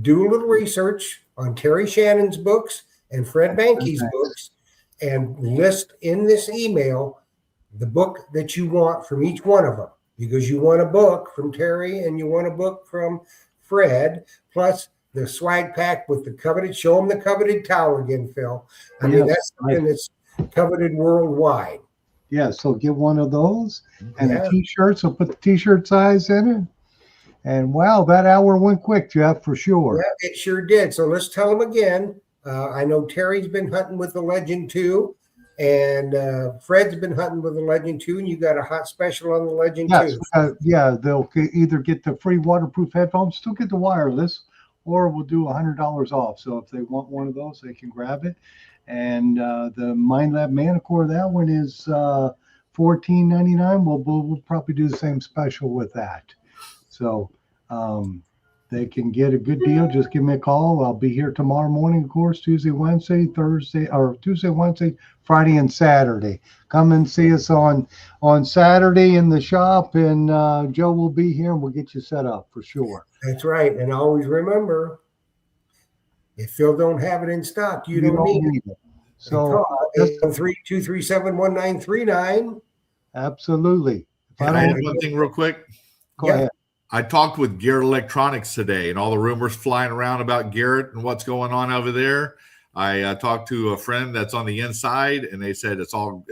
do a little research on Terry Shannon's books and Fred Banke's books, and list in this email the book that you want from each one of them, because you want a book from Terry and you want a book from Fred, plus the swag pack with the coveted. Show them the coveted towel again, Phil. I mean, that's something that's coveted worldwide. Yeah, so get one of those and a t-shirt. So put the t-shirt size in it. And wow, that hour went quick, Jeff, for sure. Yeah, it sure did. So let's tell them again. I know Terry's been hunting with the Legend 2, and Fred's been hunting with the Legend 2, and you got a hot special on the Legend 2. Yeah, they'll either get the free waterproof headphones, still get the wireless, or we'll do $100 off. So if they want one of those, they can grab it. And the Mind Lab Manicore, that one is $14.99. We'll probably do the same special with that. So they can get a good deal. Just give me a call. I'll be here tomorrow morning, of course, Tuesday, Wednesday, Friday, and Saturday. Come and see us on Saturday in the shop, and Joe will be here, and we'll get you set up for sure. That's right. And always remember, if Phil don't have it in stock, you don't need it. So 813-237-1939. Absolutely. Can I add one thing real quick? Go ahead. I talked with Garrett Electronics today, and all the rumors flying around about Garrett and what's going on over there. I talked to a friend that's on the inside, and they said it's all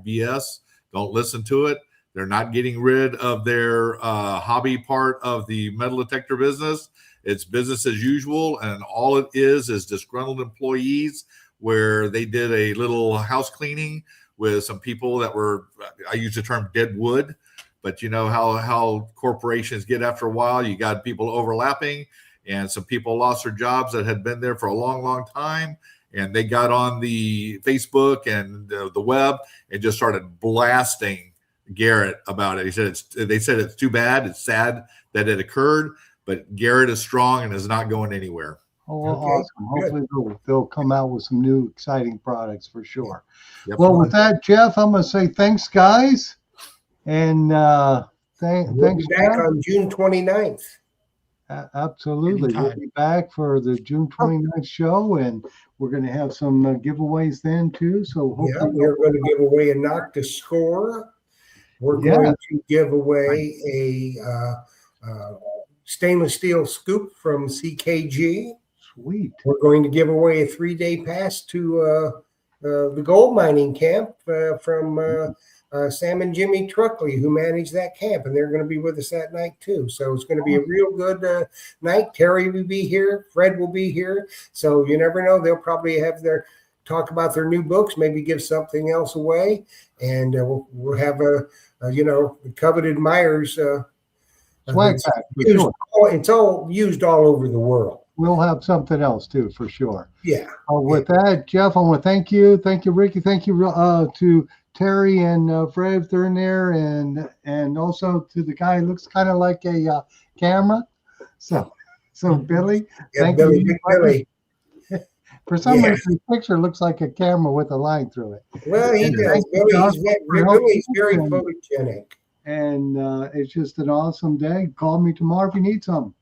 BS. Don't listen to it. They're not getting rid of their hobby part of the metal detector business. It's business as usual, and all it is disgruntled employees where they did a little house cleaning with some people that were, I use the term dead wood, but you know how corporations get after a while. You got people overlapping, and some people lost their jobs that had been there for a long, long time, and they got on the Facebook and the web and just started blasting Garrett about it. They said it's too bad, it's sad that it occurred, but Garrett is strong and is not going anywhere. Oh, well, Okay, awesome. Hopefully they'll come out with some new exciting products for sure. Yep. Well, with that, Jeff, I'm going to say thanks, guys. And we'll thanks, be back Jeff. on June 29th. Absolutely. We'll be back for the June 29th show, and we're going to have some giveaways then, too. So Yeah, hopefully we're going to give away a knock to score. We're going to give away a stainless steel scoop from CKG. Sweet. We're going to give away a 3-day pass to the gold mining camp from Sam and Jimmy Truckley, who manage that camp, and they're going to be with us that night too. So it's going to be a real good night. Terry will be here. Fred will be here. So you never know. They'll probably have their talk about their new books, maybe give something else away, and we'll have the coveted Myers Swag pack, for sure. it's all used all over the world. We'll have something else too, for sure. Yeah. With that, Jeff, I want to thank you. Thank you, Ricky. Thank you to Terry and Fred, if they're in there, and also to the guy who looks kind of like a camera. So Billy, Yeah, thank Billy, you. Billy. For some reason, the picture looks like a camera with a line through it. Well, he And does. thank you, Josh, for Billy's helping. very photogenic. And it's just an awesome day. Call me tomorrow if you need some.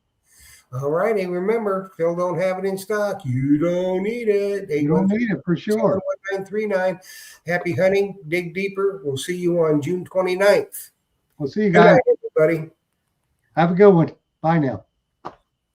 All righty. Remember, Phil don't have it in stock. You don't need it. You don't need it for sure. 1939. Happy hunting. Dig deeper. We'll see you on June 29th. We'll see you Good guys. night, everybody. Have a good one. Bye now.